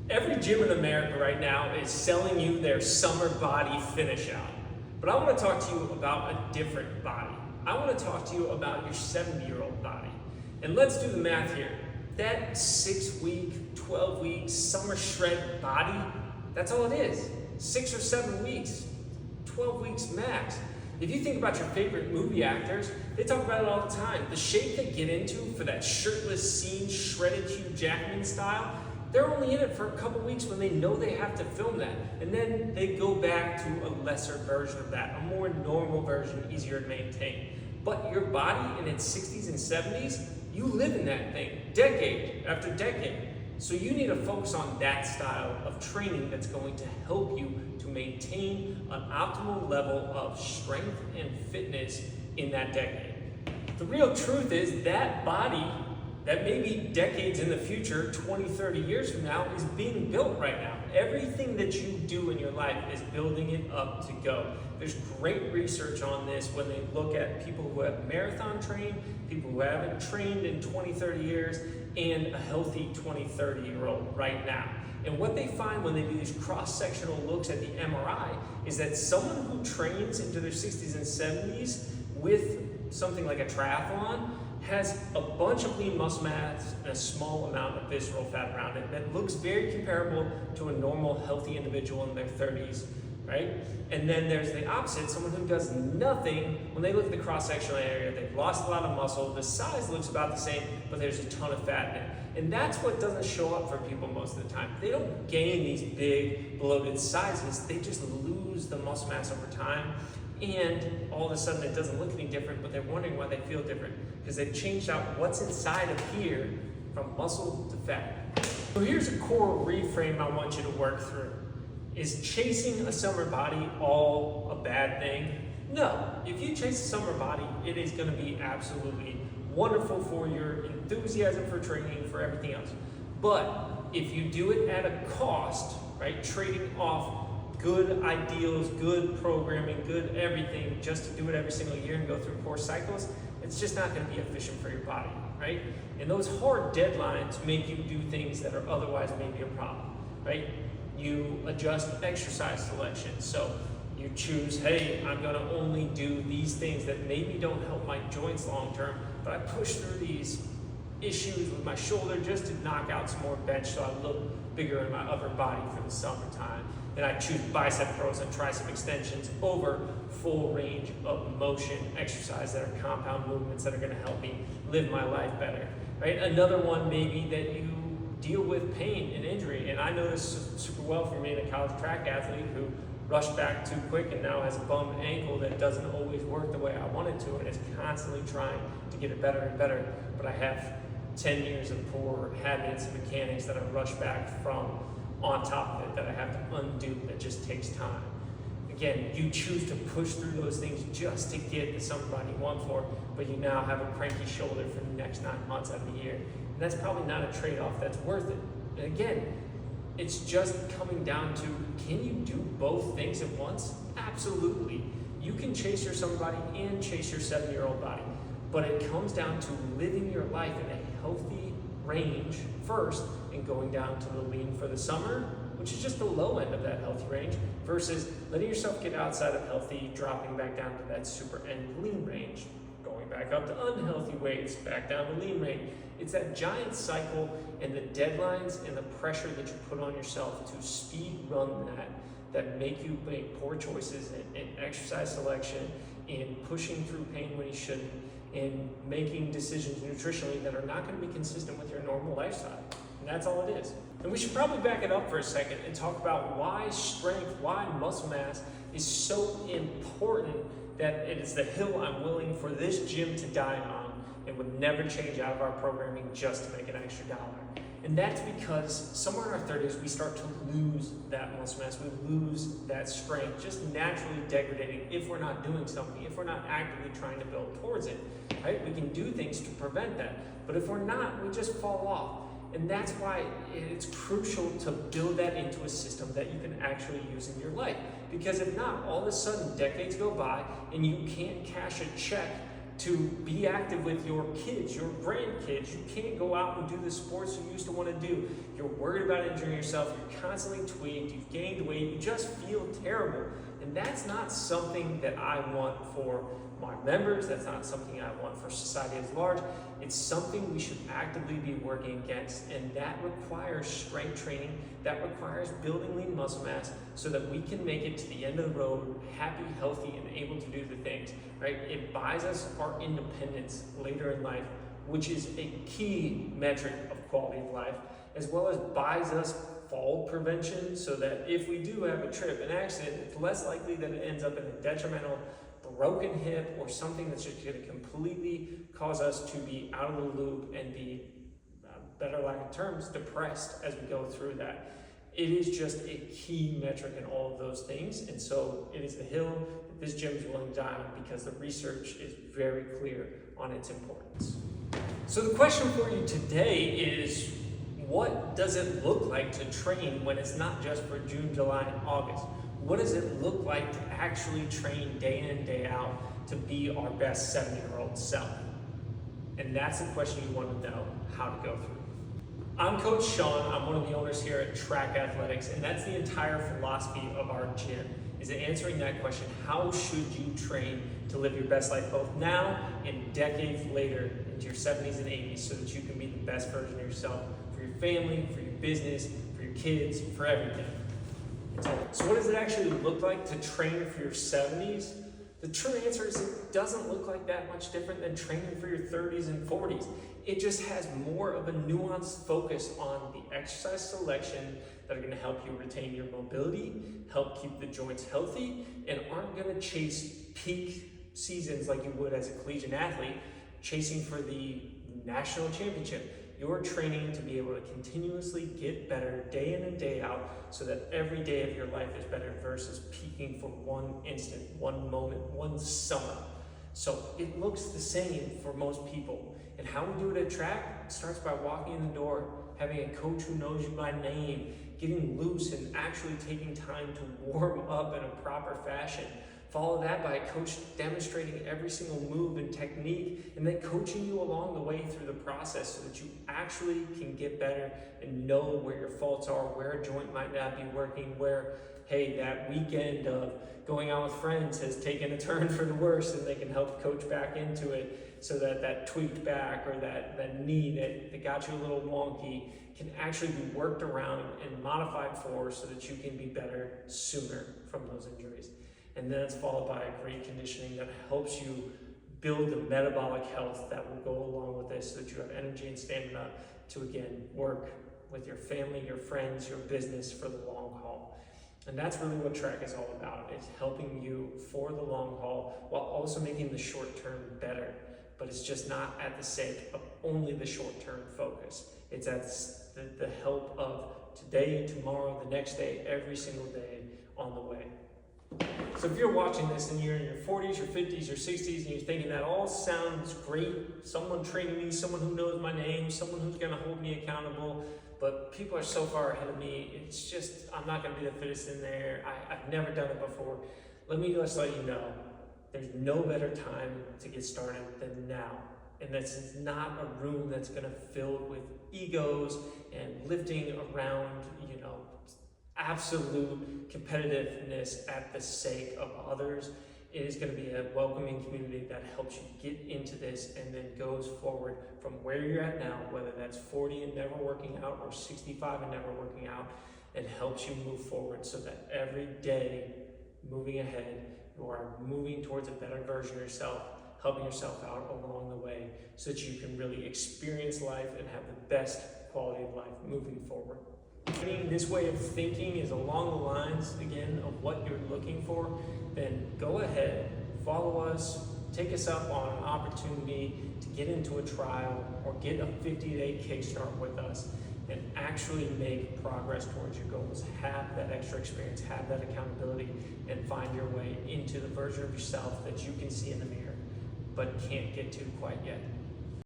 Every gym in America right now is selling you their summer body finish out. But I want to talk to you about a different body. I want to talk to you about your 70-year-old body. And let's do the math here. That 6-week, 12-week summer shred body, that's all it is. 6 or 7 weeks, 12 weeks max. If you think about your favorite movie actors, they talk about it all the time. The shape they get into for that shirtless scene, shredded Hugh Jackman style, they're only in it for a couple weeks when they know they have to film that. And then they go back to a lesser version of that, a more normal version, easier to maintain. But your body in its 60s and 70s, you live in that thing decade after decade. So you need to focus on that style of training that's going to help you to maintain an optimal level of strength and fitness in that decade. The real truth is that body that maybe decades in the future, 20, 30 years from now, is being built right now. Everything that you do in your life is building it up to go. There's great research on this when they look at people who have marathon trained, people who haven't trained in 20, 30 years, and a healthy 20, 30-year-old right now. And what they find when they do these cross-sectional looks at the MRI is that someone who trains into their 60s and 70s with something like a triathlon has a bunch of lean muscle mass and a small amount of visceral fat around it that looks very comparable to a normal healthy individual in their 30s, right? And then there's the opposite, someone who does nothing. When they look at the cross-sectional area, they've lost a lot of muscle, the size looks about the same, but there's a ton of fat in it. And that's what doesn't show up for people most of the time. They don't gain these big bloated sizes, they just lose the muscle mass over time. And all of a sudden it doesn't look any different, but they're wondering why they feel different because they've changed out what's inside of here from muscle to fat. So here's a core reframe I want you to work through. Is chasing a summer body all a bad thing? No. If you chase a summer body, it is going to be absolutely wonderful for your enthusiasm for training, for everything else. But if you do it at a cost, right, trading off good ideals, good programming, good everything, just to do it every single year and go through core cycles, it's just not going to be efficient for your body, right? And those hard deadlines make you do things that are otherwise maybe a problem, right? You adjust exercise selection. So you choose, hey, I'm going to only do these things that maybe don't help my joints long term, but I push through these issues with my shoulder just to knock out some more bench so I look bigger in my upper body for the summertime. Then I choose bicep curls and tricep extensions over full range of motion exercise that are compound movements that are going to help me live my life better, right? Another one maybe that you deal with pain and injury, and I know this super well from being a college track athlete who rushed back too quick and now has a bum ankle that doesn't always work the way I want it to and is constantly trying to get it better and better, but I have 10 years of poor habits and mechanics that I rush back from on top of it that I have to undo. That just takes time. Again, you choose to push through those things just to get the summer body you want for, but you now have a cranky shoulder for the next 9 months out of the year. And that's probably not a trade-off that's worth it. And again, it's just coming down to, can you do both things at once? Absolutely. You can chase your summer body and chase your 70-year-old body, but it comes down to living your life in a healthy range first and going down to the lean for the summer, which is just the low end of that healthy range, versus letting yourself get outside of healthy, dropping back down to that super end lean range, going back up to unhealthy weights, back down to lean range. It's that giant cycle and the deadlines and the pressure that you put on yourself to speed run that make you make poor choices in exercise selection, in pushing through pain when you shouldn't, in making decisions nutritionally that are not going to be consistent with your normal lifestyle. And that's all it is. And we should probably back it up for a second and talk about why strength, why muscle mass is so important that it is the hill I'm willing for this gym to die on and would never change out of our programming just to make an extra dollar. And that's because somewhere in our 30s, we start to lose that muscle mass. We lose that strength, just naturally degrading if we're not doing something, if we're not actively trying to build towards it, right? We can do things to prevent that. But if we're not, we just fall off. And that's why it's crucial to build that into a system that you can actually use in your life. Because if not, all of a sudden decades go by and you can't cash a check to be active with your kids, your grandkids. You can't go out and do the sports you used to want to do. You're worried about injuring yourself. You're constantly tweaked. You've gained weight. You just feel terrible. And that's not something that I want for my members. That's not something I want for society at large. It's something we should actively be working against. And that requires strength training. That requires building lean muscle mass so that we can make it to the end of the road happy, healthy, and able to do the things, right? It buys us our independence later in life, which is a key metric of quality of life, as well as buys us fall prevention so that if we do have a trip, an accident, it's less likely that it ends up in a detrimental broken hip or something that's just going to completely cause us to be out of the loop and be, better lack of terms, depressed as we go through that. It is just a key metric in all of those things, and so it is the hill that this gym is willing to die on because the research is very clear on its importance. So the question for you today is, what does it look like to train when it's not just for June, July, and August? What does it look like to actually train day in, day out to be our best 70-year-old self? And that's the question you want to know how to go through. I'm Coach Sean. I'm one of the owners here at TrAk Athletics, and that's the entire philosophy of our gym, is answering that question: how should you train to live your best life both now and decades later into your 70s and 80s so that you can be the best version of yourself for your family, for your business, for your kids, for everything. So what does it actually look like to train for your 70s? The true answer is it doesn't look like that much different than training for your 30s and 40s. It just has more of a nuanced focus on the exercise selection that are going to help you retain your mobility, help keep the joints healthy, and aren't going to chase peak seasons like you would as a collegiate athlete, chasing for the national championship. You're training to be able to continuously get better day in and day out so that every day of your life is better versus peaking for one instant, one moment, one summer. So it looks the same for most people. And how we do it at TrAk starts by walking in the door, having a coach who knows you by name, getting loose and actually taking time to warm up in a proper fashion. Follow that by a coach demonstrating every single move and technique, and then coaching you along the way through the process so that you actually can get better and know where your faults are, where a joint might not be working, where, hey, that weekend of going out with friends has taken a turn for the worse, and they can help coach back into it so that that tweaked back or that knee that got you a little wonky can actually be worked around and modified for so that you can be better sooner from those injuries. And then it's followed by a great conditioning that helps you build the metabolic health that will go along with this so that you have energy and stamina to, again, work with your family, your friends, your business for the long haul. And that's really what TrAk is all about. It's helping you for the long haul while also making the short term better. But it's just not at the sake of only the short term focus. It's at the help of today, tomorrow, the next day, every single day on the way. So if you're watching this and you're in your 40s, your 50s, your 60s, and you're thinking that all sounds great, someone training me, someone who knows my name, someone who's going to hold me accountable, but people are so far ahead of me, it's just, I'm not going to be the fittest in there, I've never done it before. Let me just let you know, there's no better time to get started than now. And this is not a room that's going to fill with egos and lifting around, absolute competitiveness at the sake of others. It is going to be a welcoming community that helps you get into this and then goes forward from where you're at now, whether that's 40 and never working out or 65 and never working out, and helps you move forward so that every day moving ahead, you are moving towards a better version of yourself, helping yourself out along the way so that you can really experience life and have the best quality of life moving forward. This way of thinking is along the lines, again, of what you're looking for, then go ahead, follow us, take us up on an opportunity to get into a trial or get a 50-day kickstart with us and actually make progress towards your goals. Have that extra experience, have that accountability, and find your way into the version of yourself that you can see in the mirror but can't get to quite yet.